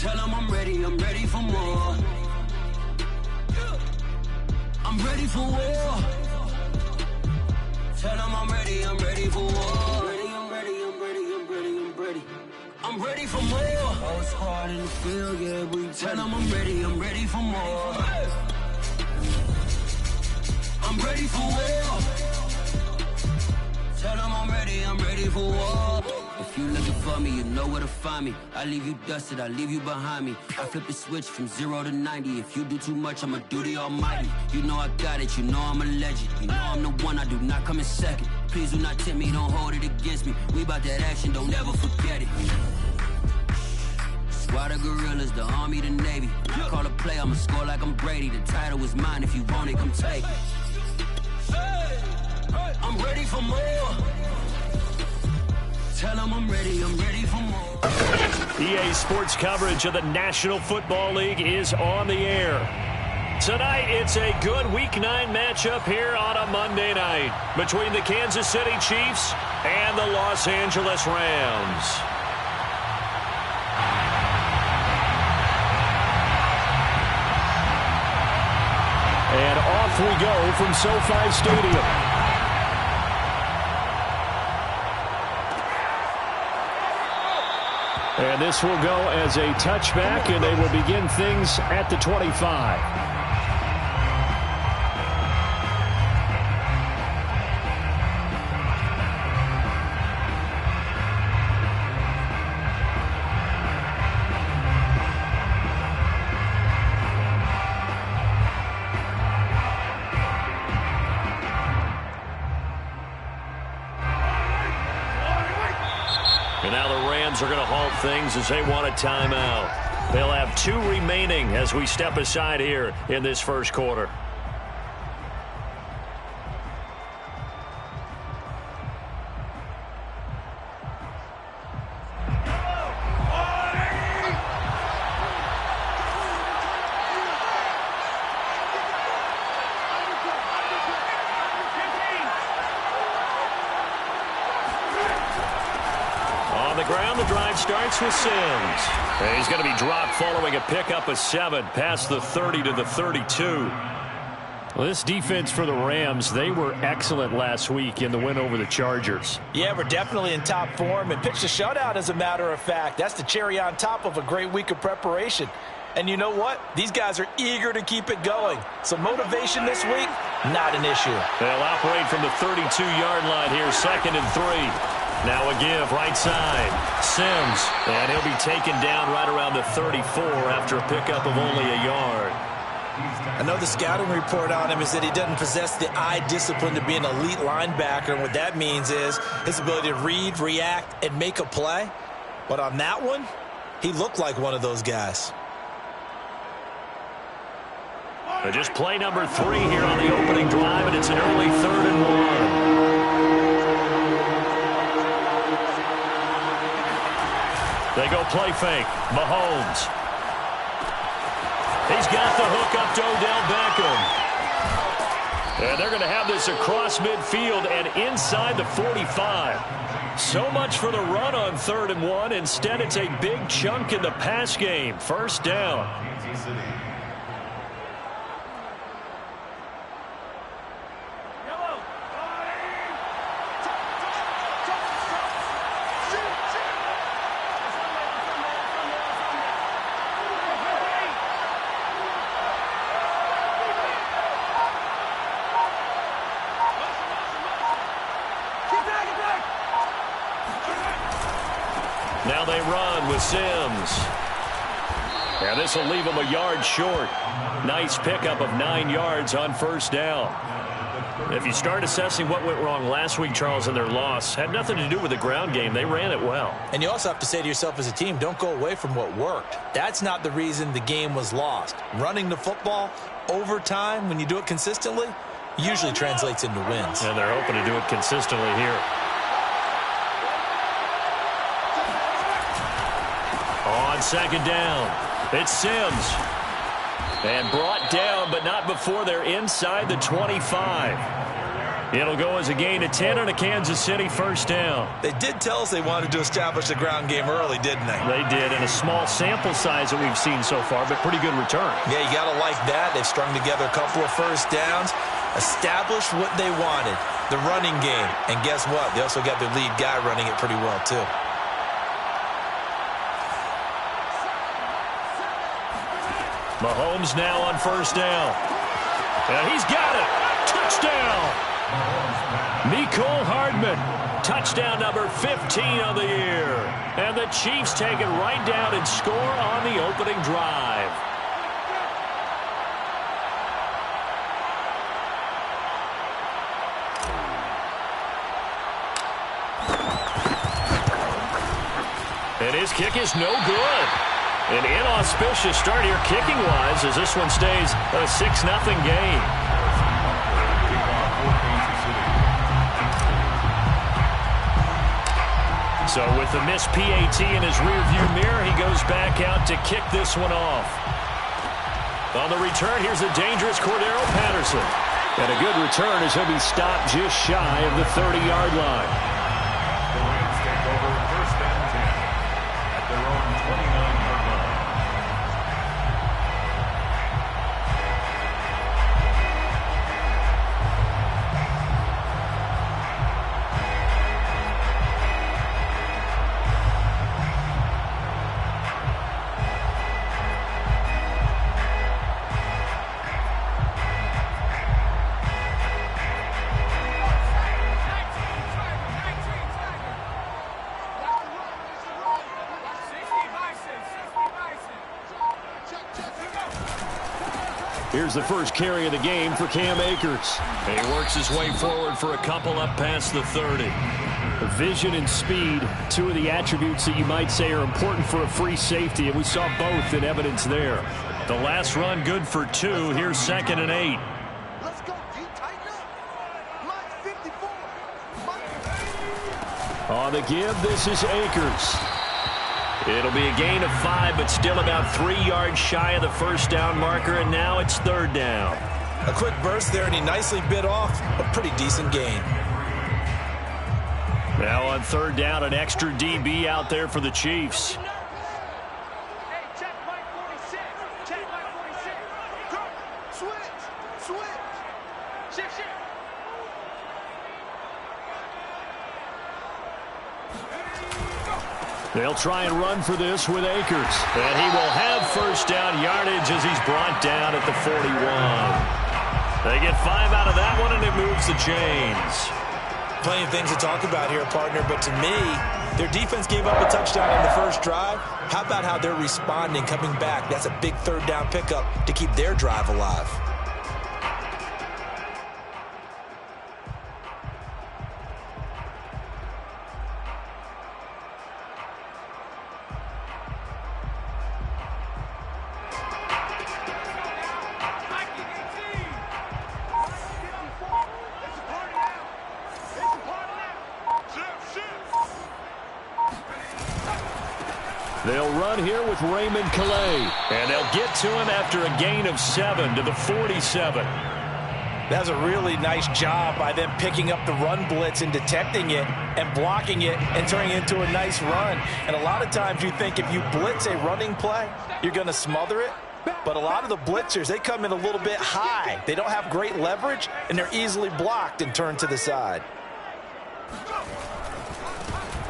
Tell them I'm ready for more. I'm ready for war. Tell them I'm ready for war. I'm ready for more. Oh, it's hard in the field, yeah, we tell them I'm ready for more. I'm ready for war. Tell them I'm ready for war. If you looking for me, you know where to find me. I leave you dusted, I leave you behind me. I flip the switch from 0 to 90. If you do too much, I'ma do the almighty. You know I got it, you know I'm a legend. You know I'm the one, I do not come in second. Please do not tempt me, don't hold it against me. We bout that action, don't ever forget it. Squad of gorillas, the army, the navy. Call a play, I'ma score like I'm Brady. The title is mine, if you want it, come take it. I'm ready for more. Tell them I'm ready for more. EA Sports coverage of the National Football League is on the air. Tonight, it's a good Week 9 matchup here on a Monday night between the Kansas City Chiefs and the Los Angeles Rams. And off we go from SoFi Stadium. And this will go as a touchback, and they will begin things at the 25. Are going to halt things as they want a timeout. They'll have 2 remaining as we step aside here in this first quarter. Starts with Sims. And he's going to be dropped following a pickup of 7 past the 30 to the 32. Well, this defense for the Rams, they were excellent last week in the win over the Chargers. Yeah, we're definitely in top form and pitched a shutout, as a matter of fact. That's the cherry on top of a great week of preparation. And you know what? These guys are eager to keep it going. So motivation this week, not an issue. They'll operate from the 32-yard line here, 2nd and 3. Now a give, right side. Sims, and he'll be taken down right around the 34 after a pickup of only a yard. I know the scouting report on him is that he doesn't possess the eye discipline to be an elite linebacker. And what that means is his ability to read, react, and make a play. But on that one, he looked like one of those guys. Just play number 3 here on the opening drive, and it's an early 3rd and 1. They go play fake. Mahomes. He's got the hook up to Odell Beckham. And they're going to have this across midfield and inside the 45. So much for the run on 3rd and 1. Instead, it's a big chunk in the pass game. First down. Now they run with Sims. And this will leave them a yard short. Nice pickup of 9 yards on first down. If you start assessing what went wrong last week, Charles, in their loss, had nothing to do with the ground game. They ran it well. And you also have to say to yourself as a team, don't go away from what worked. That's not the reason the game was lost. Running the football over time, when you do it consistently, usually translates into wins. And they're hoping to do it consistently here. On 2nd down, it's Sims. And brought down, but not before they're inside the 25. It'll go as a gain of 10 on a Kansas City first down. They did tell us they wanted to establish the ground game early, didn't they? They did, in a small sample size that we've seen so far, but pretty good return. Yeah, you got to like that. They've strung together a couple of first downs, established what they wanted, the running game. And guess what? They also got their lead guy running it pretty well, too. Mahomes now on first down. And he's got it. Touchdown. Mecole Hardman. Touchdown number 15 of the year. And the Chiefs take it right down and score on the opening drive. And his kick is no good. An inauspicious start here kicking-wise as this one stays a 6-0 game. So with the missed PAT in his rearview mirror, he goes back out to kick this one off. On the return, here's the dangerous Cordero Patterson. And a good return as he'll be stopped just shy of the 30-yard line. The Rams take over first and 10 at their own 29-yard line. Here's the first carry of the game for Cam Akers. And he works his way forward for a couple up past the 30. Vision and speed, two of the attributes that you might say are important for a free safety, and we saw both in evidence there. The last run good for 2. Here's 2nd and 8. Let's go, D. Tighten up. Line 54. On the give, this is Akers. It'll be a gain of 5, but still about 3 yards shy of the first down marker, and now it's 3rd down. A quick burst there, and he nicely bit off a pretty decent gain. Now on 3rd down, an extra DB out there for the Chiefs. Hey, check Mike 46. Check Mike 46. Go. Switch. Shift. They'll try and run for this with Akers. And he will have first down yardage as he's brought down at the 41. They get 5 out of that one, and it moves the chains. Plenty of things to talk about here, partner, but to me, their defense gave up a touchdown on the first drive. How about how they're responding, coming back? That's a big 3rd down pickup to keep their drive alive. They'll run here with Raymond Calais. And they'll get to him after a gain of 7 to the 47. That's a really nice job by them picking up the run blitz and detecting it and blocking it and turning it into a nice run. And a lot of times you think if you blitz a running play, you're going to smother it. But a lot of the blitzers, they come in a little bit high. They don't have great leverage, and they're easily blocked and turned to the side.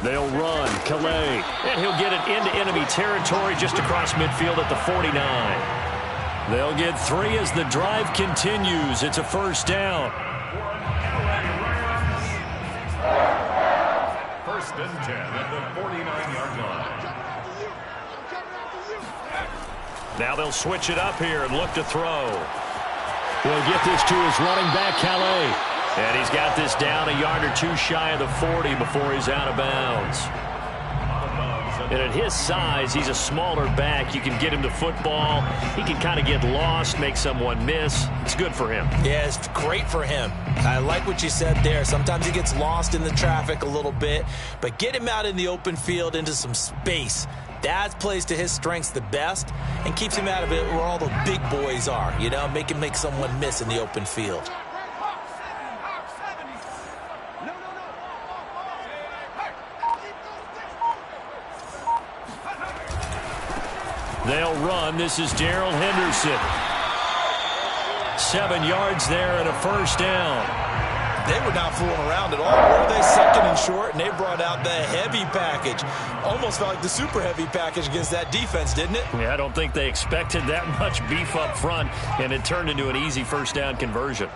They'll run, Calais, and he'll get it into enemy territory just across midfield at the 49. They'll get 3 as the drive continues. It's a first down. First and 10 at the 49-yard line. Now they'll switch it up here and look to throw. He'll get this to his running back, Calais. And he's got this down a yard or 2 shy of the 40 before he's out of bounds. And at his size, he's a smaller back. You can get him to football. He can kind of get lost, make someone miss. It's good for him. Yeah, it's great for him. I like what you said there. Sometimes he gets lost in the traffic a little bit, but get him out in the open field into some space. That plays to his strengths the best and keeps him out of it where all the big boys are, you know, make someone miss in the open field. They'll run. This is Darrell Henderson. 7 yards there and a first down. They were not fooling around at all, were they? Second and short, and they brought out the heavy package. Almost felt like the super heavy package against that defense, didn't it? Yeah, I don't think they expected that much beef up front, and it turned into an easy first down conversion.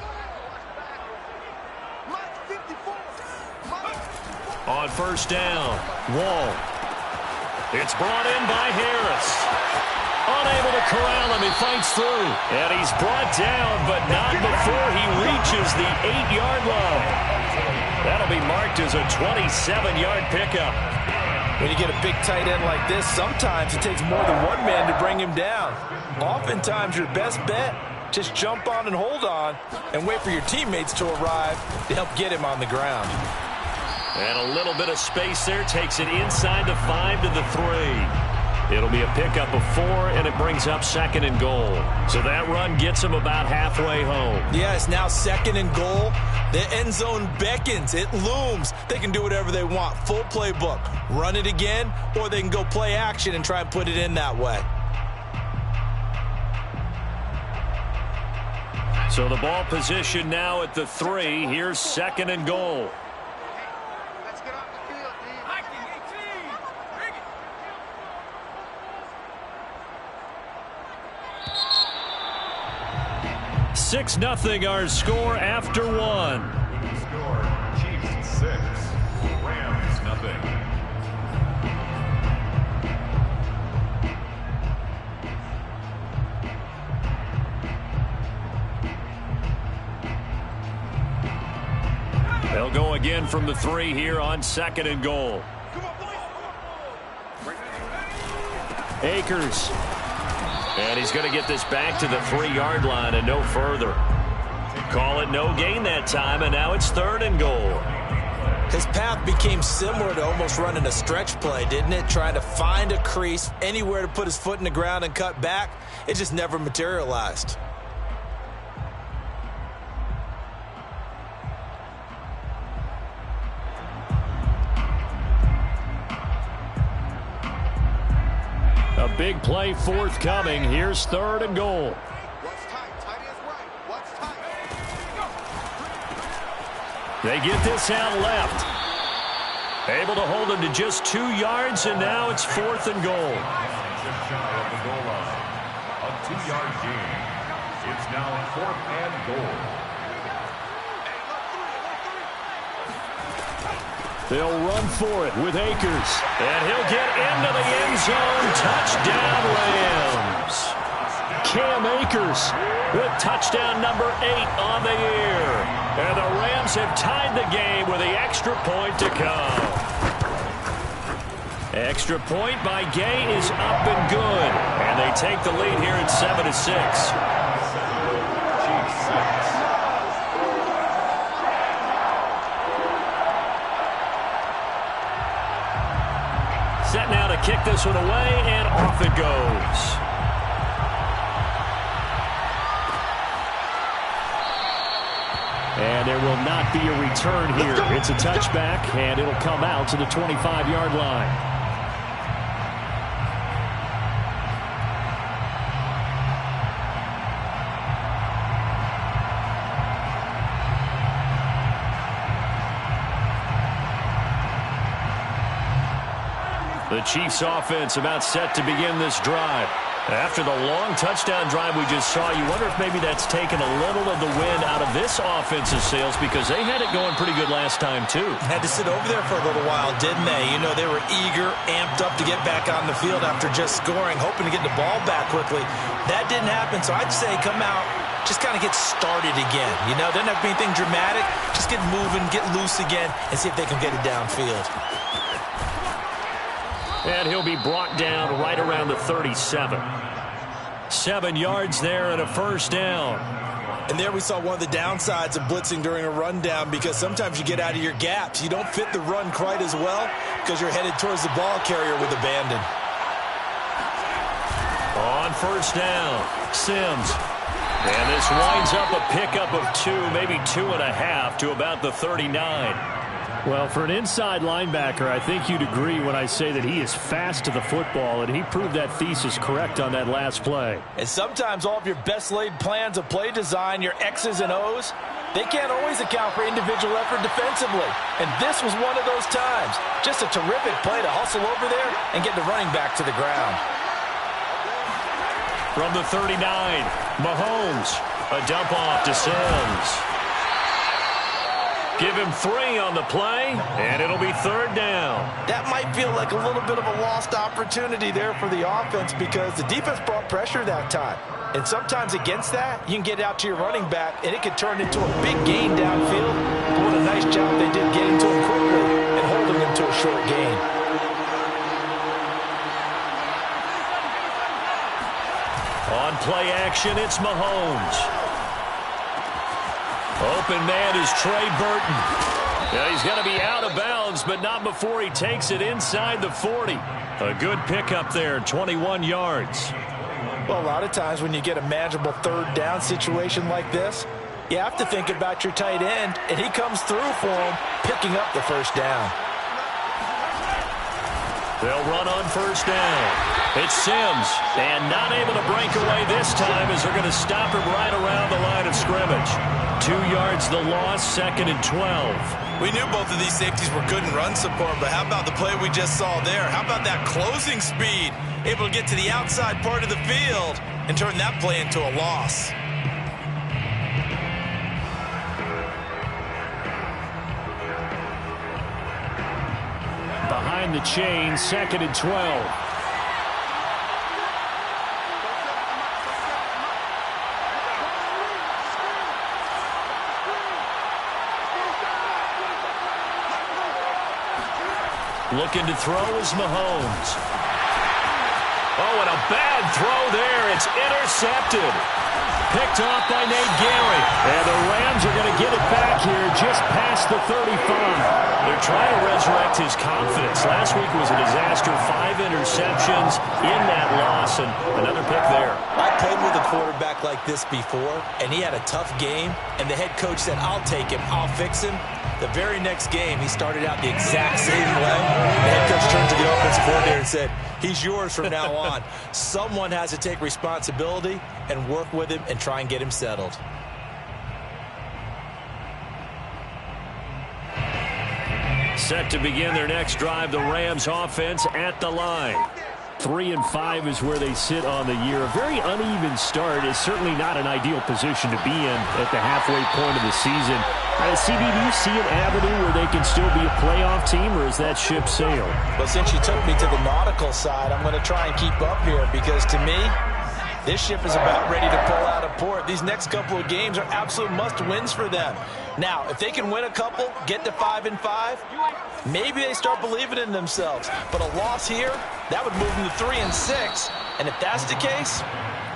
On first down, Wall. It's brought in by Harris. Unable to corral him. He fights through. And he's brought down, but not before he reaches the 8-yard line. That'll be marked as a 27-yard pickup. When you get a big tight end like this, sometimes it takes more than one man to bring him down. Oftentimes, your best bet, just jump on and hold on and wait for your teammates to arrive to help get him on the ground. And a little bit of space there. Takes it inside the 5 to the 3. It'll be a pickup of 4, and it brings up 2nd and goal. So that run gets them about halfway home. Yeah, it's now 2nd and goal. The end zone beckons. It looms. They can do whatever they want. Full playbook. Run it again, or they can go play action and try and put it in that way. So the ball position now at the 3. Here's 2nd and goal. 6-0 our score after 1. Score, Chiefs 6, Rams 0. They'll go again from the 3 here on 2nd and goal. Akers. And he's going to get this back to the 3-yard line and no further. Call it no gain that time, and now it's 3rd and goal. His path became similar to almost running a stretch play, didn't it? Trying to find a crease, anywhere to put his foot in the ground and cut back. It just never materialized. A big play forthcoming. Here's 3rd and goal. They get this out left. Able to hold him to just 2 yards, and now it's 4th and goal. Just shy of the goal line. A 2-yard gain. It's now 4th and goal. They'll run for it with Akers. And he'll get into the end zone. Touchdown, Rams. Cam Akers with touchdown number 8 on the year. And the Rams have tied the game with the extra point to come. Extra point by Gay is up and good. And they take the lead here at 7-6. Chiefs 6. Set now to kick this one away, and off it goes. And there will not be a return here. It's a touchback, and it'll come out to the 25-yard line. The Chiefs offense about set to begin this drive. After the long touchdown drive we just saw, you wonder if maybe that's taken a little of the wind out of this offensive sails, because they had it going pretty good last time too. Had to sit over there for a little while, didn't they? You know, they were eager, amped up to get back on the field after just scoring, hoping to get the ball back quickly. That didn't happen, so I'd say come out, just kind of get started again. You know, doesn't have to be anything dramatic. Just get moving, get loose again, and see if they can get it downfield. And he'll be brought down right around the 37. 7 yards there and a first down. And there we saw one of the downsides of blitzing during a rundown, because sometimes you get out of your gaps. You don't fit the run quite as well because you're headed towards the ball carrier with abandon. On first down, Sims. And this winds up a pickup of 2, maybe 2.5 to about the 39. Well, for an inside linebacker, I think you'd agree when I say that he is fast to the football, and he proved that thesis correct on that last play. And sometimes all of your best laid plans of play design, your X's and O's, they can't always account for individual effort defensively. And this was one of those times. Just a terrific play to hustle over there and get the running back to the ground. From the 39, Mahomes, a dump off to Sims. Give him 3 on the play, and it'll be 3rd down. That might feel like a little bit of a lost opportunity there for the offense because the defense brought pressure that time. And sometimes against that, you can get out to your running back, and it could turn into a big gain downfield. But what a nice job they did getting to him quickly and holding him to a short gain. On play action, it's Mahomes. Open man is Trey Burton. Yeah, he's going to be out of bounds, but not before he takes it inside the 40. A good pickup there, 21 yards. Well, a lot of times when you get a manageable 3rd down situation like this, you have to think about your tight end, and he comes through for him, picking up the 1st down. They'll run on 1st down. It's Sims, and not able to break away this time as they're going to stop him right around the line of scrimmage. 2 yards the loss, 2nd and 12. We knew both of these safeties were good in run support, but how about the play we just saw there? How about that closing speed? Able to get to the outside part of the field and turn that play into a loss. Behind the chain, 2nd and 12. Looking to throw is Mahomes. Oh, and a bad throw there. It's intercepted. Picked off by Nate Gary. And the Rams are going to get it back here just past the 35. They're trying to resurrect his confidence. Last week was a disaster. 5 interceptions in that loss, and another pick there. I played with a quarterback like this before, and he had a tough game, and the head coach said, I'll take him, I'll fix him. The very next game, he started out the exact same way. The head coach turned to the offensive coordinator and said, he's yours from now on. Someone has to take responsibility and work with him and try and get him settled. Set to begin their next drive, the Rams offense at the line. 3-5 is where they sit on the year. A very uneven start is certainly not an ideal position to be in at the halfway point of the season. CB, do you see an avenue where they can still be a playoff team, or is that ship sailed? Well, since you took me to the nautical side, I'm going to try and keep up here because to me, this ship is about ready to pull out of port. These next couple of games are absolute must-wins for them. Now, if they can win a couple, get to 5-5, maybe they start believing in themselves. But a loss here, that would move them to 3-6. And if that's the case,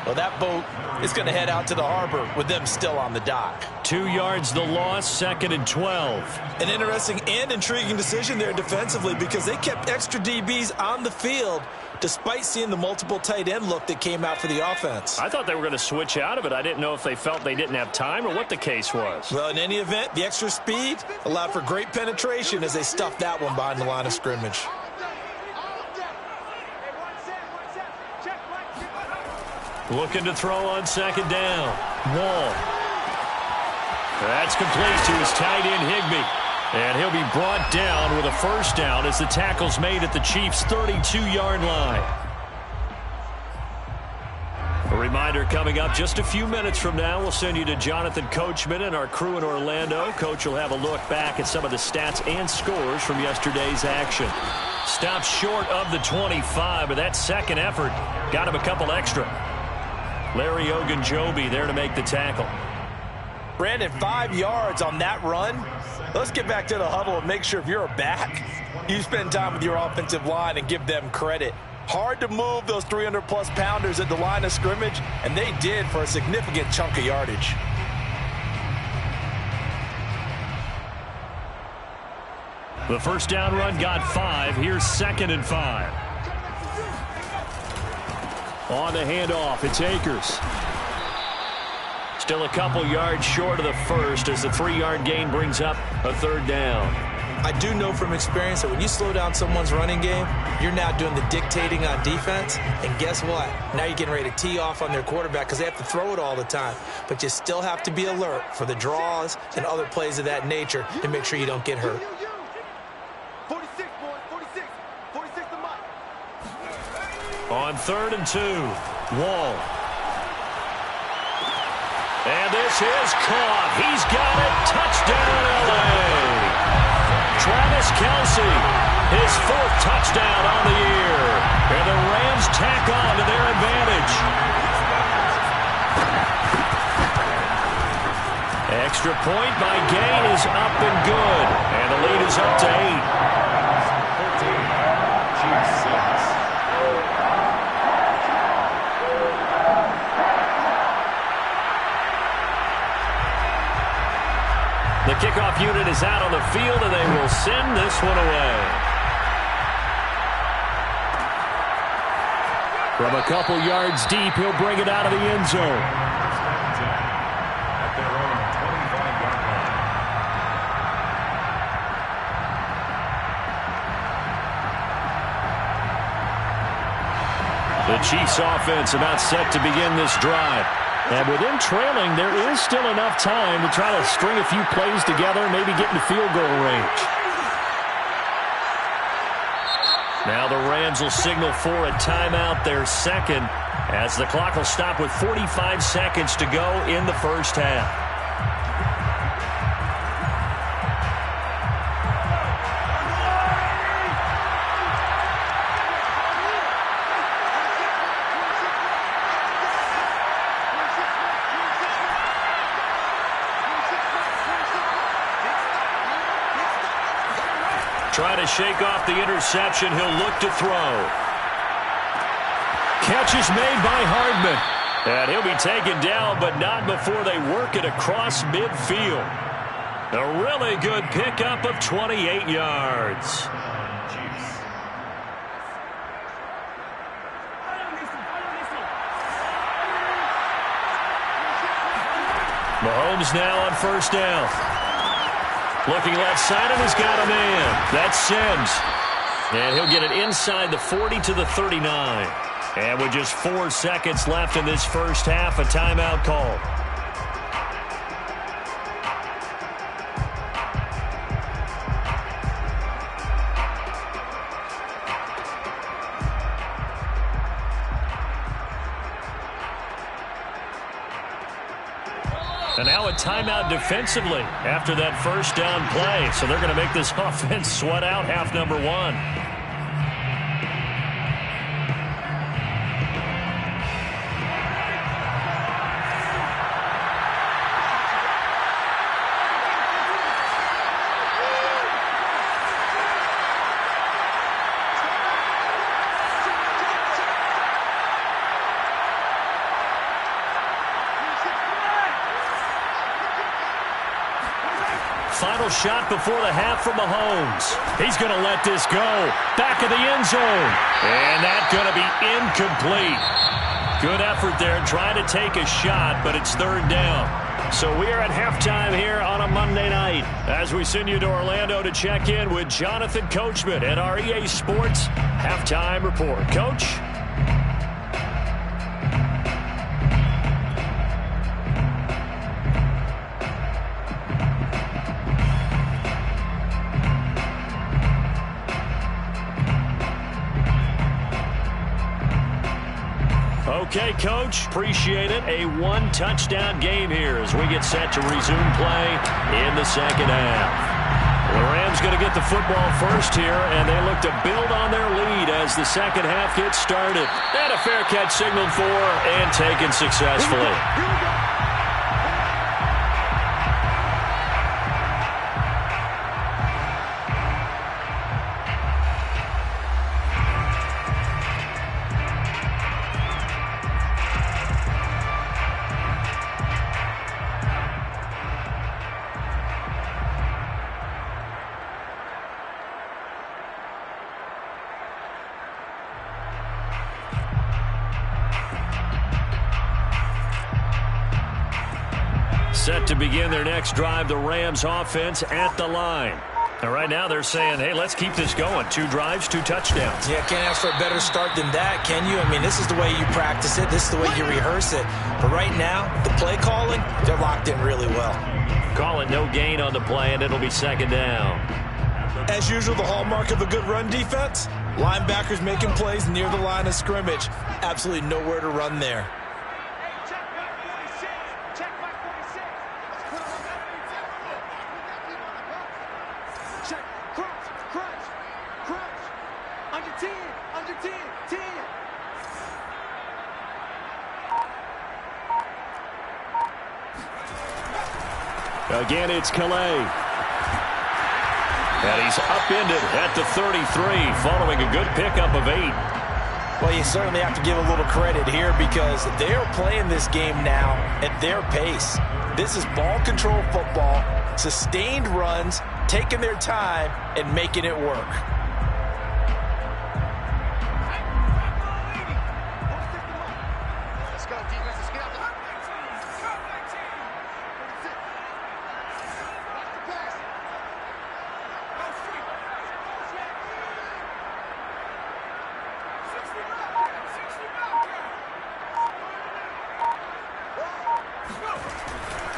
well, that boat is going to head out to the harbor with them still on the dock. 2 yards the loss, 2nd and 12. An interesting and intriguing decision there defensively because they kept extra DBs on the field despite seeing the multiple tight end look that came out for the offense. I thought they were going to switch out of it. I didn't know if they felt they didn't have time or what the case was. Well, in any event, the extra speed allowed for great penetration as they stuffed that one behind the line of scrimmage. Looking to throw on 2nd down. Wall. That's complete to his tight end, Higbee. And he'll be brought down with a 1st down as the tackle's made at the Chiefs' 32-yard line. A reminder coming up just a few minutes from now, we'll send you to Jonathan Coachman and our crew in Orlando. Coach will have a look back at some of the stats and scores from yesterday's action. Stopped short of the 25, but that second effort got him a couple extra. Larry Ogunjobi there to make the tackle. Brandon, 5 yards on that run. Let's get back to the huddle and make sure if you're a back, you spend time with your offensive line and give them credit. Hard to move those 300-plus pounders at the line of scrimmage, and they did for a significant chunk of yardage. The 1st down run got 5. Here's 2nd and 5. On the handoff, it's Akers. Still a couple yards short of the 1st as the 3-yard gain brings up a 3rd down. I do know from experience that when you slow down someone's running game, you're now doing the dictating on defense. And guess what? Now you're getting ready to tee off on their quarterback because they have to throw it all the time. But you still have to be alert for the draws and other plays of that nature to make sure you don't get hurt. 46, boys, 46. 46 to Mike. On 3rd and 2, Wall. And this is caught. He's got it. Touchdown, L.A. Travis Kelce, his 4th touchdown on the year. And the Rams tack on to their advantage. Extra point by Gay is up and good. And the lead is up to 8. 14, Chiefs 6. The kickoff unit is out on the field, and they will send this one away. From a couple yards deep, he'll bring it out of the end zone. At their own 25-yard line. The Chiefs offense about set to begin this drive. And with them trailing, there is still enough time to try to string a few plays together and maybe get into field goal range. Now the Rams will signal for a timeout, their second, as the clock will stop with 45 seconds to go in the first half. Try to shake off the interception. He'll look to throw. Catch is made by Hardman. And he'll be taken down, but not before they work it across midfield. A really good pickup of 28 yards. Mahomes now on first down. Looking left side, and he's got a man. That's Sims. And he'll get it inside the 40 to the 39. And with just 4 seconds left in this first half, a timeout call. And now a timeout defensively after that first down play. So they're going to make this offense sweat out half number 1. Final shot before the half from Mahomes. He's going to let this go. Back of the end zone. And that's going to be incomplete. Good effort there trying to take a shot, but it's 3rd down. So we are at halftime here on a Monday night as we send you to Orlando to check in with Jonathan Coachman at our EA Sports Halftime Report. Coach? Okay, Coach, appreciate it. A 1-touchdown game here as we get set to resume play in the second half. The Rams going to get the football first here, and they look to build on their lead as the second half gets started. And a fair catch signaled for and taken successfully. Set to begin their next drive, the Rams offense at the line. And right now they're saying, hey, let's keep this going. 2 drives, 2 touchdowns. Yeah, can't ask for a better start than that, can you? I mean, this is the way you practice it. This is the way you rehearse it. But right now, the play calling, they're locked in really well. Call it no gain on the play, and it'll be 2nd down. As usual, the hallmark of a good run defense, linebackers making plays near the line of scrimmage. Absolutely nowhere to run there. Again, it's Calais. And he's upended at the 33, following a good pickup of 8. Well, you certainly have to give a little credit here because they're playing this game now at their pace. This is ball control football, sustained runs, taking their time, and making it work.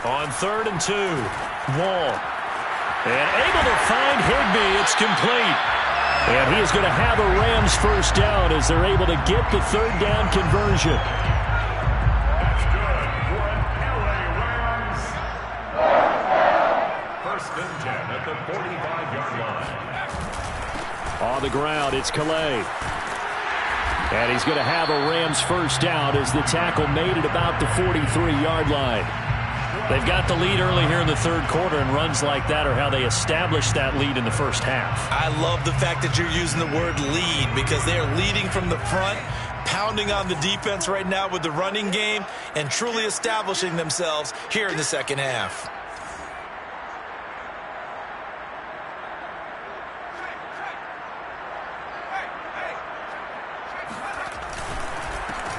On 3rd and 2, Wall. And able to find Higbee. It's complete. And he is going to have a Rams first down as they're able to get the 3rd down conversion. That's good for an LA Rams. 1st and 10 at the 45-yard line. On the ground, it's Calais. And he's going to have a Rams first down as the tackle made it about the 43-yard line. They've got the lead early here in the 3rd quarter, and runs like that are how they establish that lead in the first half. I love the fact that you're using the word lead because they are leading from the front, pounding on the defense right now with the running game, and truly establishing themselves here in the 2nd half.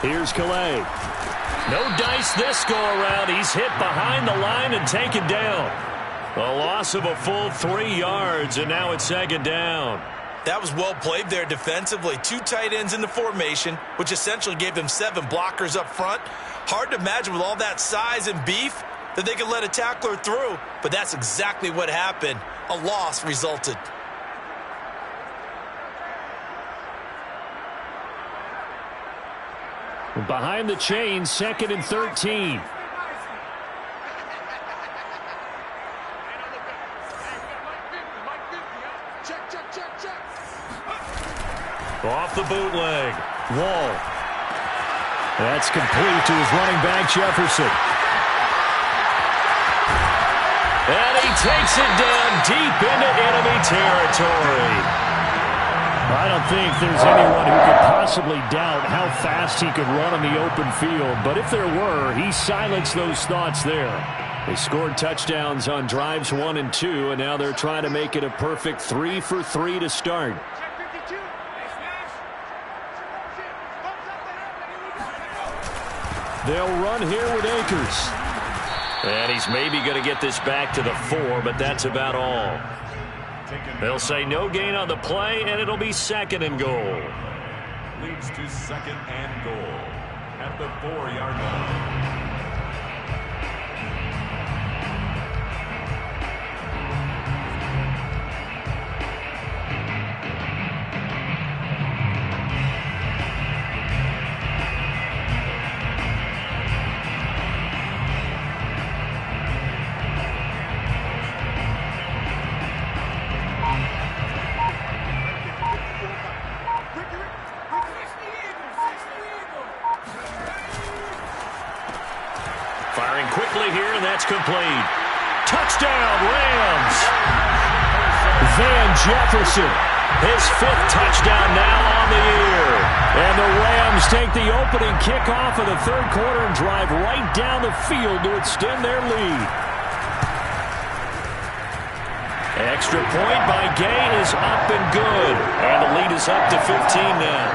Here's Calais. No dice this go-around. He's hit behind the line and taken down. A loss of a full 3 yards, and now it's 2nd down. That was well played there defensively. 2 tight ends in the formation, which essentially gave them 7 blockers up front. Hard to imagine with all that size and beef that they could let a tackler through, but that's exactly what happened. A loss resulted. Behind the chains, 2nd and 13. Off the bootleg. Wall. That's complete to his running back, Jefferson. And he takes it down deep into enemy territory. I don't think there's anyone who could possibly doubt how fast he could run on the open field. But if there were, he silenced those thoughts there. They scored touchdowns on drives 1 and 2, and now they're trying to make it a perfect 3 for 3 to start. They'll run here with Akers. And he's maybe going to get this back to the 4, but that's about all. They'll say no gain on the play, and it'll be 2nd and goal. Leads to 2nd and goal at the 4-yard line. Firing quickly here, and that's complete. Touchdown, Rams! Van Jefferson, his 5th touchdown now on the year. And the Rams take the opening kickoff of the 3rd quarter and drive right down the field to extend their lead. Extra point by Gay is up and good. And the lead is up to 15 now.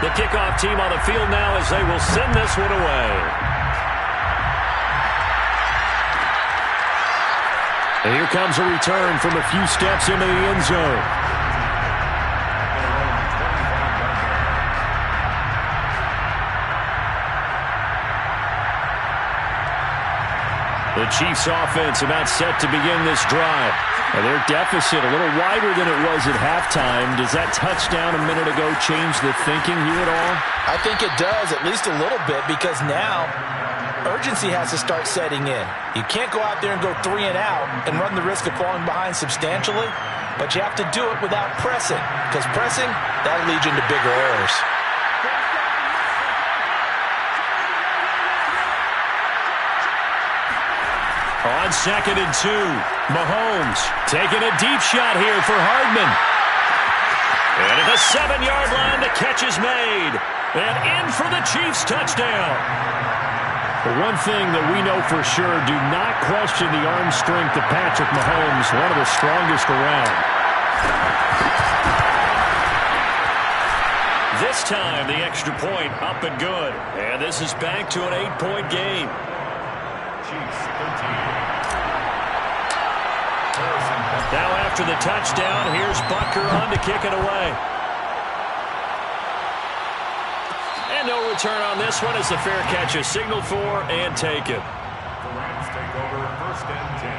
The kickoff team on the field now as they will send this one away. And here comes a return from a few steps into the end zone. The Chiefs offense about set to begin this drive. And their deficit a little wider than it was at halftime. Does that touchdown a minute ago change the thinking here at all? I think it does, at least a little bit, because now urgency has to start setting in. You can't go out there and go 3 and out and run the risk of falling behind substantially, but you have to do it without pressing, because pressing, that'll lead you into bigger errors. On 2nd and 2, Mahomes taking a deep shot here for Hardman. And at the 7-yard line, the catch is made. And in for the Chiefs touchdown. The one thing that we know for sure, do not question the arm strength of Patrick Mahomes, one of the strongest around. This time, the extra point up and good. And this is back to an 8-point game. Chiefs 13. Now after the touchdown, here's Butker on to kick it away. And no return on this one as the fair catch is signaled for and taken. The Rams take over 1st and 10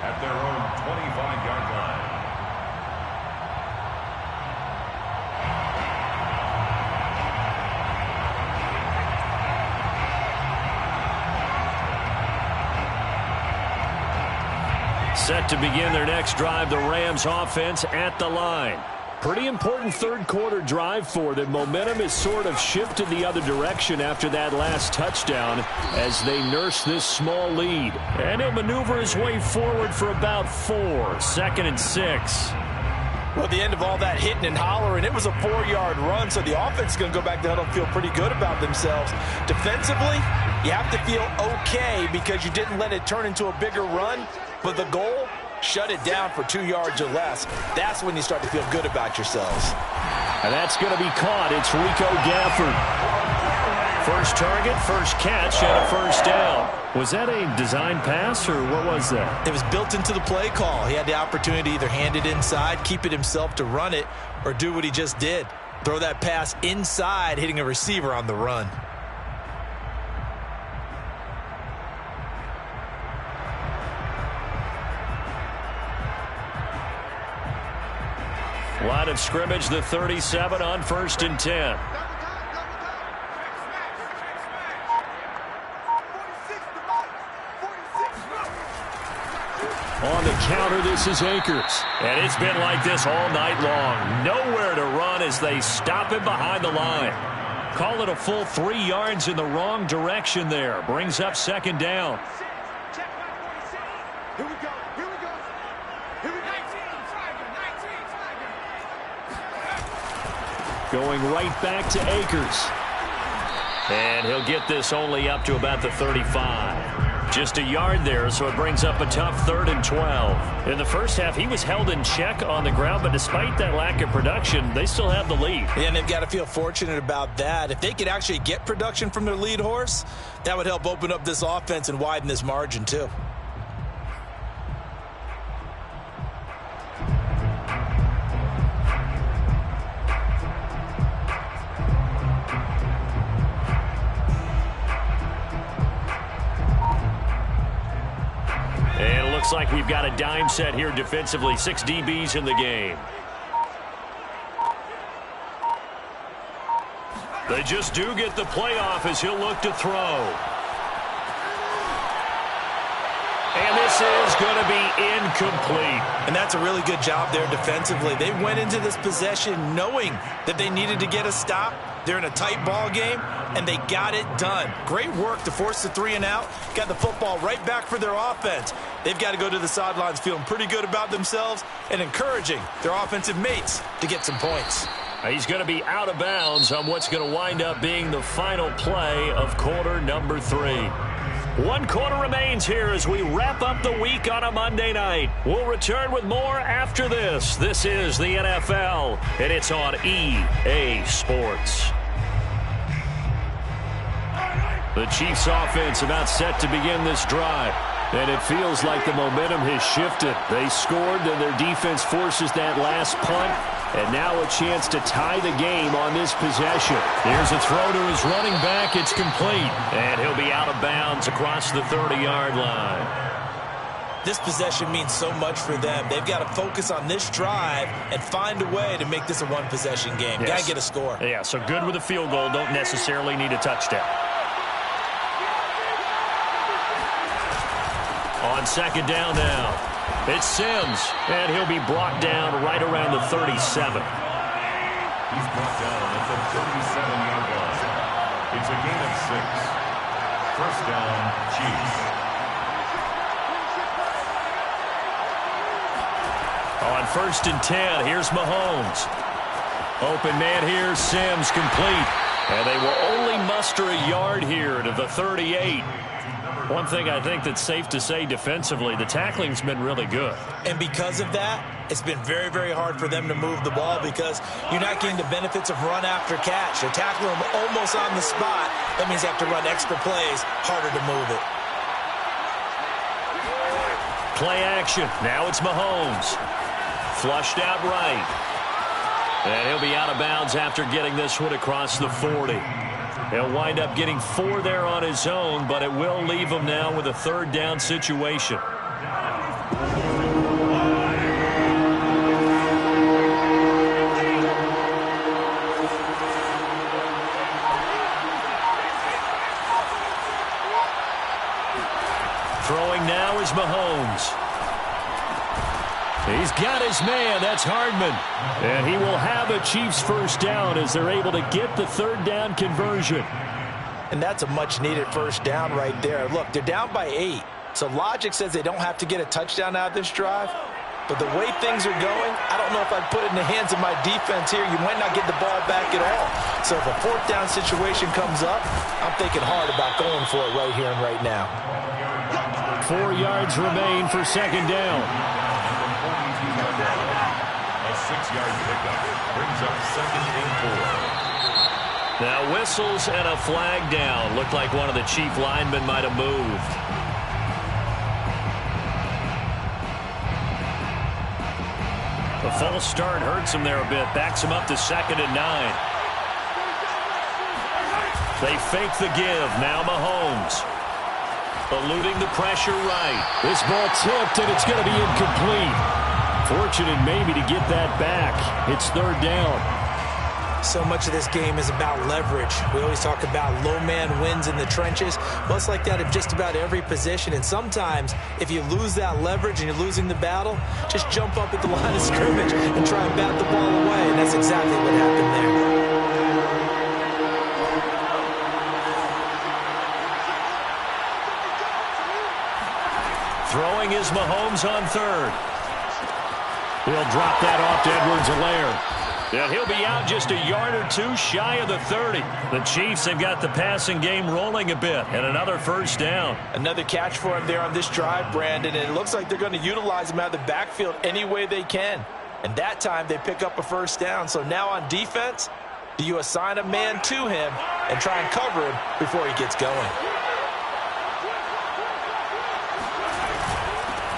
at their own 25-yard line. Set to begin their next drive, the Rams offense at the line. Pretty important third-quarter drive for them. Momentum has sort of shifted the other direction after that last touchdown as they nurse this small lead. And he'll maneuver his way forward for about 4. 2nd and 6. Well, at the end of all that hitting and hollering, it was a 4-yard run, so the offense is going to go back to huddle and feel pretty good about themselves. Defensively, you have to feel okay because you didn't let it turn into a bigger run, but the goal, shut it down for 2 yards or less. That's when you start to feel good about yourselves. And that's going to be caught. It's Rico Gafford. First target, first catch, and a first down. Was that a design pass, or what was that? It was built into the play call. He had the opportunity to either hand it inside, keep it himself to run it, or do what he just did. Throw that pass inside, hitting a receiver on the run. Line of scrimmage, the 37 on 1st and 10. On the counter, this is Akers. And it's been like this all night long. Nowhere to run as they stop him behind the line. Call it a full 3 yards in the wrong direction there. Brings up 2nd down. Here we go. Here we go. Here we go. Going right back to Akers. And he'll get this only up to about the 35. Just a yard there, so it brings up a tough 3rd and 12. In the first half, he was held in check on the ground, but despite that lack of production, they still have the lead. Yeah, and they've got to feel fortunate about that. If they could actually get production from their lead horse, that would help open up this offense and widen this margin too. And it looks like we've got a dime set here defensively. 6 DBs in the game. They just do get the playoff as he'll look to throw. And this is going to be incomplete. And that's a really good job there defensively. They went into this possession knowing that they needed to get a stop. They're in a tight ball game, and they got it done. Great work to force the 3 and out. Got the football right back for their offense. They've got to go to the sidelines feeling pretty good about themselves and encouraging their offensive mates to get some points. He's going to be out of bounds on what's going to wind up being the final play of quarter number 3. 1 quarter remains here as we wrap up the week on a Monday night. We'll return with more after this. This is the NFL, and it's on EA Sports. The Chiefs offense about set to begin this drive. And it feels like the momentum has shifted. They scored, then their defense forces that last punt. And now a chance to tie the game on this possession. Here's a throw to his running back. It's complete. And he'll be out of bounds across the 30-yard line. This possession means so much for them. They've got to focus on this drive and find a way to make this a one-possession game. Yes. Got to get a score. Yeah, so good with a field goal. Don't necessarily need a touchdown. On second down now, it's Sims, and he'll be brought down right around the 37. He's brought down at the 37-yard line. It's a gain of 6. First down, Chiefs. On 1st and 10, here's Mahomes. Open man here, Sims complete. And they will only muster a yard here to the 38. One thing I think that's safe to say defensively, the tackling's been really good. And because of that, it's been very, very hard for them to move the ball because you're not getting the benefits of run after catch. They're tackling them almost on the spot. That means they have to run extra plays, harder to move it. Play action. Now it's Mahomes. Flushed out right. And he'll be out of bounds after getting this one across the 40. He'll wind up getting 4 there on his own, but it will leave him now with a 3rd down situation. Throwing now is Mahomes. He's got his man. That's Hardman. And he will have a Chiefs first down as they're able to get the 3rd down conversion. And that's a much-needed first down right there. Look, they're down by 8. So logic says they don't have to get a touchdown out of this drive. But the way things are going, I don't know if I'd put it in the hands of my defense here. You might not get the ball back at all. So if a 4th down situation comes up, I'm thinking hard about going for it right here and right now. 4 yards remain for 2nd down. A 6-yard pickup brings up 2nd and 4. Now whistles and a flag down. Looked like one of the Chief linemen might have moved. The false start hurts him there a bit. Backs him up to 2nd and 9. They fake the give. Now Mahomes. Eluding the pressure right. This ball tipped, and it's going to be incomplete. Fortunate maybe to get that back. It's 3rd down. So much of this game is about leverage. We always talk about low man wins in the trenches. Well, it's like that in just about every position. And sometimes, if you lose that leverage and you're losing the battle, just jump up at the line of scrimmage and try and bat the ball away. And that's exactly what happened there. Throwing is Mahomes on 3rd. He'll drop that off to Edwards-Helaire. And he'll be out just a yard or 2 shy of the 30. The Chiefs have got the passing game rolling a bit, and another first down. Another catch for him there on this drive, Brandon, and it looks like they're going to utilize him out of the backfield any way they can. And that time they pick up a first down. So now on defense, do you assign a man to him and try and cover him before he gets going?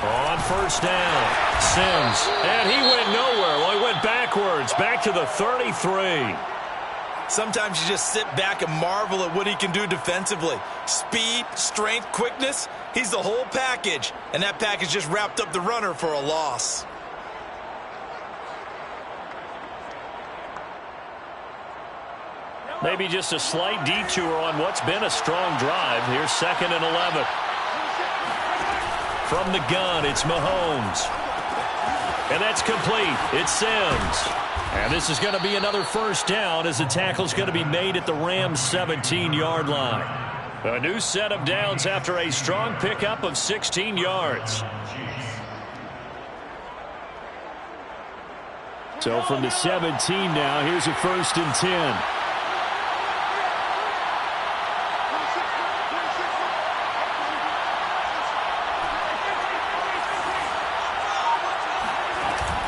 On first down, Sims, and he went nowhere. Well, he went backwards, back to the 33. Sometimes you just sit back and marvel at what he can do defensively. Speed, strength, quickness, he's the whole package. And that package just wrapped up the runner for a loss. Maybe just a slight detour on what's been a strong drive. Here's 2nd and 11. From the gun, it's Mahomes. And that's complete. It's Sims. And this is going to be another first down as the tackle's going to be made at the Rams' 17-yard line. A new set of downs after a strong pickup of 16 yards. So from the 17 now, here's a 1st and 10.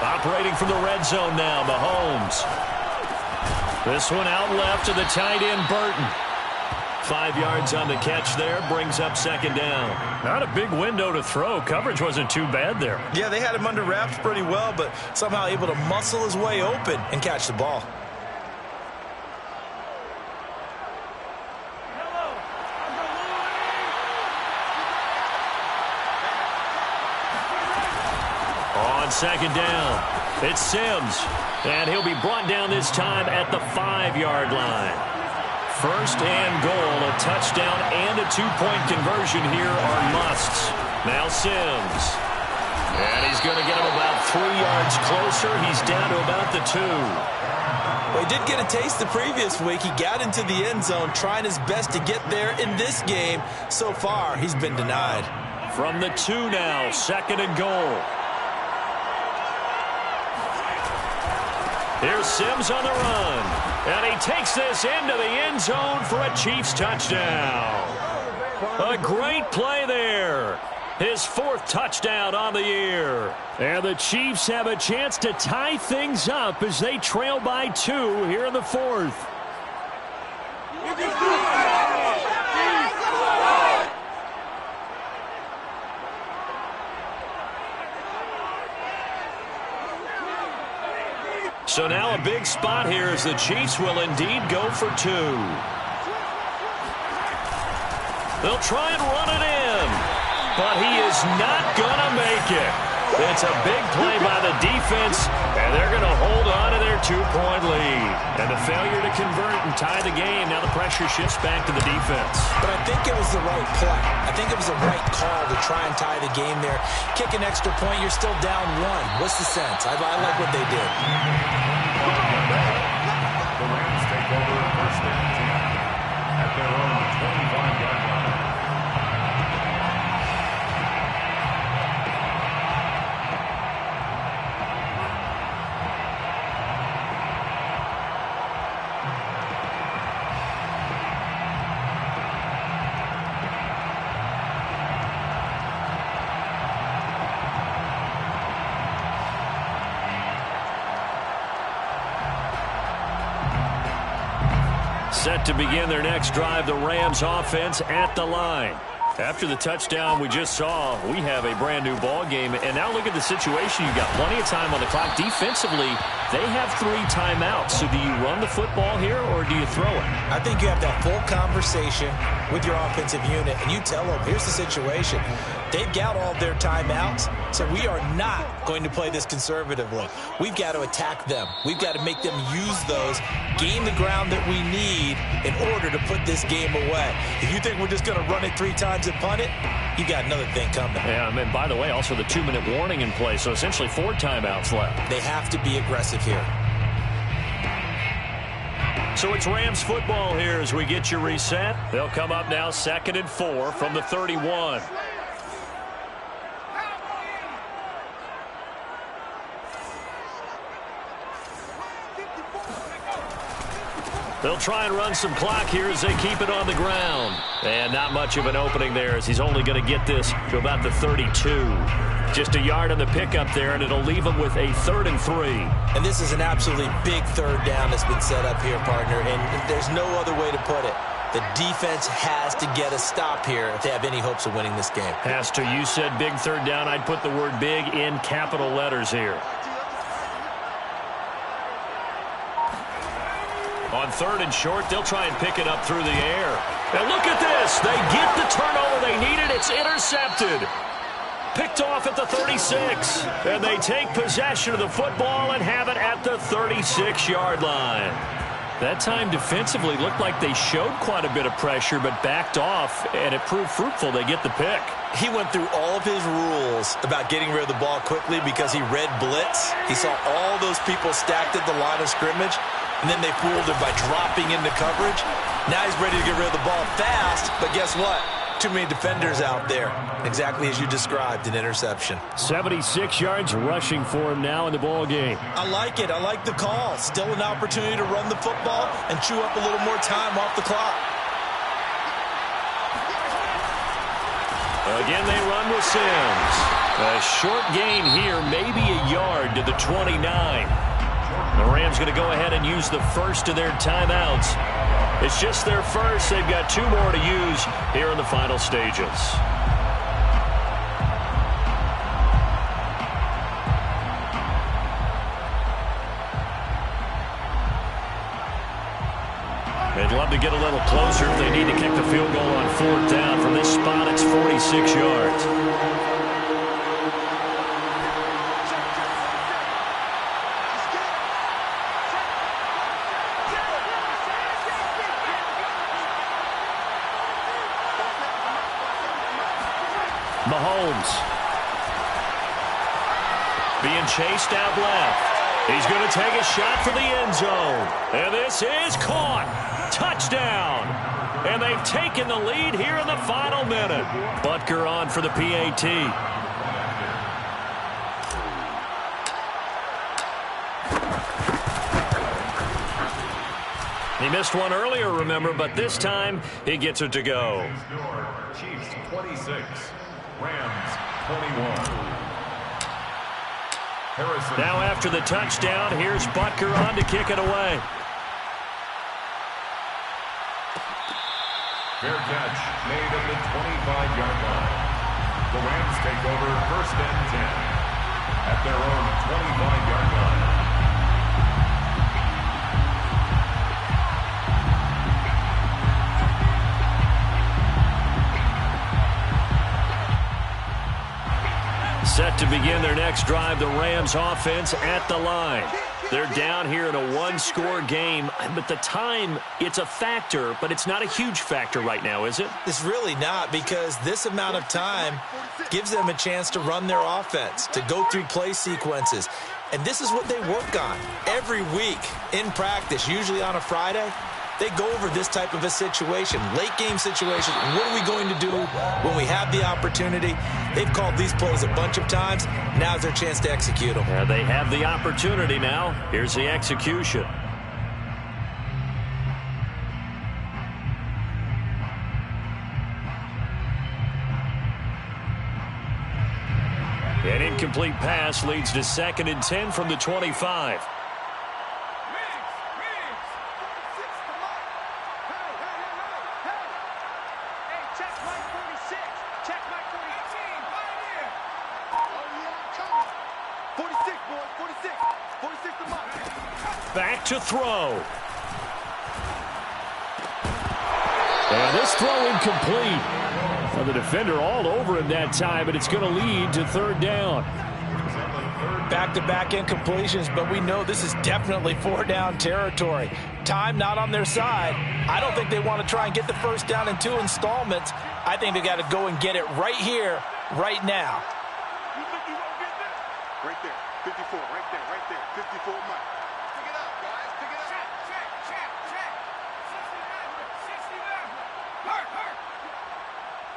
Operating from the red zone now, Mahomes. This one out left to the tight end, Burton. 5 yards on the catch there, brings up second down. Not a big window to throw. Coverage wasn't too bad there. Yeah, they had him under wraps pretty well, but somehow able to muscle his way open and catch the ball. On second down, it's Sims, and he'll be brought down this time at the 5-yard line. First and goal, a touchdown and a 2-point conversion here are musts. Now Sims, and he's going to get him about 3 yards closer. He's down to about the 2. Well, he did get a taste the previous week. He got into the end zone trying his best to get there in this game. So far, he's been denied. From the 2 now, second and goal. Here's Sims on the run, and he takes this into the end zone for a Chiefs touchdown. A great play there. His 4th touchdown on the year. And the Chiefs have a chance to tie things up as they trail by 2 here in the 4th. So now a big spot here as the Chiefs will indeed go for 2. They'll try and run it in, but he is not going to make it. It's a big play by the defense, and they're going to hold on to their 2-point lead. And the failure to convert and tie the game, now the pressure shifts back to the defense. But I think it was the right play. I think it was the right call to try and tie the game there. Kick an extra point, you're still down 1. What's the sense? I like what they did. The Rams take over first and 10 at their own 25-yard line. Set to begin their next drive, the Rams offense at the line. After the touchdown we just saw, we have a brand new ball game. And now look at the situation. You've got plenty of time on the clock. Defensively, they have 3 timeouts. So do you run the football here or do you throw it? I think you have that full conversation with your offensive unit, and you tell them, here's the situation. They've got all their timeouts, so we are not going to play this conservatively. We've got to attack them. We've got to make them use those, gain the ground that we need in order to put this game away. If you think we're just going to run it 3 times and punt it, you got another thing coming. Yeah, and by the way, also the 2-minute warning in play, so essentially 4 timeouts left. They have to be aggressive here. So it's Rams football here as we get you reset. They'll come up now 2nd and 4 from the 31. They'll try and run some clock here as they keep it on the ground. And not much of an opening there as he's only going to get this to about the 32. Just a yard on the pickup there, and it'll leave him with a 3rd and 3. And this is an absolutely big 3rd down that's been set up here, partner, and there's no other way to put it. The defense has to get a stop here if they have any hopes of winning this game. Has to. You said big 3rd down. I'd put the word big in capital letters here. On 3rd and short, they'll try and pick it up through the air. And look at this. They get the turnover they needed. It's intercepted. Picked off at the 36. And they take possession of the football and have it at the 36-yard line. That time defensively looked like they showed quite a bit of pressure but backed off, and it proved fruitful. They get the pick. He went through all of his rules about getting rid of the ball quickly because he read blitz. He saw all those people stacked at the line of scrimmage, and then they fooled him by dropping into coverage. Now he's ready to get rid of the ball fast, but guess what? Too many defenders out there. Exactly as you described, an interception. 76 yards rushing for him now in the ball game. I like it. I like the call. Still an opportunity to run the football and chew up a little more time off the clock. Again, they run with Sims. A short gain here, maybe a yard to the 29. The Rams going to go ahead and use the first of their timeouts. It's just their first. They've got 2 more to use here in the final stages. They'd love to get a little closer if they need to kick the field goal on 4th down. From this spot, it's 46 yards. Mahomes being chased out left. He's going to take a shot for the end zone. And this is caught. Touchdown. And they've taken the lead here in the final minute. Butker on for the PAT. He missed one earlier, remember, but this time he gets it to go. Chiefs 26, Rams 21. Harrison. Now after the touchdown, here's Butker on to kick it away. Fair catch made at the 25-yard line. The Rams take over 1st and 10 at their own 25-yard line. Set to begin their next drive, the Rams offense at the line. They're down here in a 1-score game, but the time, it's a factor, but it's not a huge factor right now, is it? It's really not, because this amount of time gives them a chance to run their offense, to go through play sequences. And this is what they work on every week in practice, usually on a Friday. They go over this type of a situation, late game situation. What are we going to do when we have the opportunity? They've called these plays a bunch of times. Now's their chance to execute them. Yeah, they have the opportunity now. Here's the execution. An incomplete pass leads to 2nd and 10 from the 25. Back to throw. And this throw incomplete. Well, the defender all over him that time, but it's going to lead to 3rd down. Back-to-back incompletions, but we know this is definitely 4-down territory. Time not on their side. I don't think they want to try and get the 1st down in 2 installments. I think they got to go and get it right here, right now. Right there, 54, right there, 54 Mike. Pick it up, guys, pick it up. Check. 69. Hurt.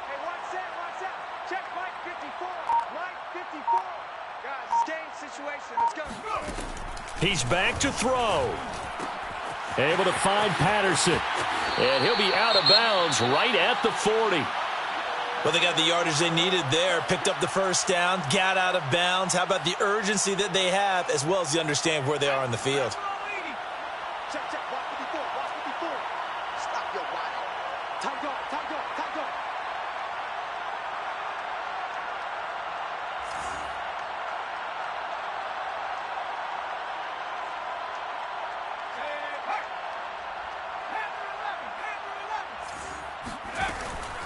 Hey, watch out. Check Mike 54. Mike 54. Guys, it's game situation. Let's go. He's back to throw. Able to find Patterson. And he'll be out of bounds right at the 40. Well, they got the yardage they needed there, picked up the 1st down, got out of bounds. How about the urgency that they have, as well as the understand where they are on the field? Check. Watch 54. Stop your body. Tight guard.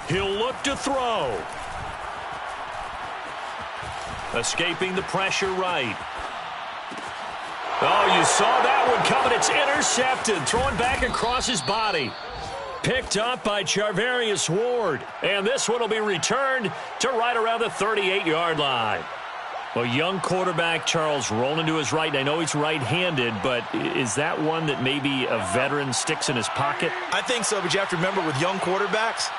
He'll look to throw. Escaping the pressure right. Oh, you saw that one coming. It's intercepted. Throwing back across his body. Picked up by Charvarius Ward. And this one will be returned to right around the 38-yard line. Well, young quarterback Charles rolling to his right. I know he's right-handed, but is that one that maybe a veteran sticks in his pocket? I think so, but you have to remember with young quarterbacks,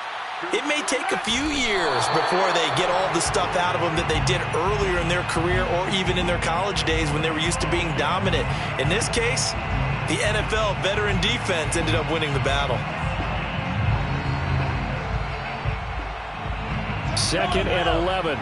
it may take a few years before they get all the stuff out of them that they did earlier in their career or even in their college days when they were used to being dominant. In this case, the NFL veteran defense ended up winning the battle. 2nd and 11.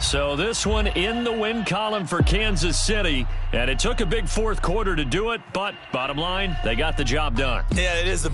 So this one in the win column for Kansas City, and it took a big fourth quarter to do it, but bottom line, they got the job done. Yeah, it is the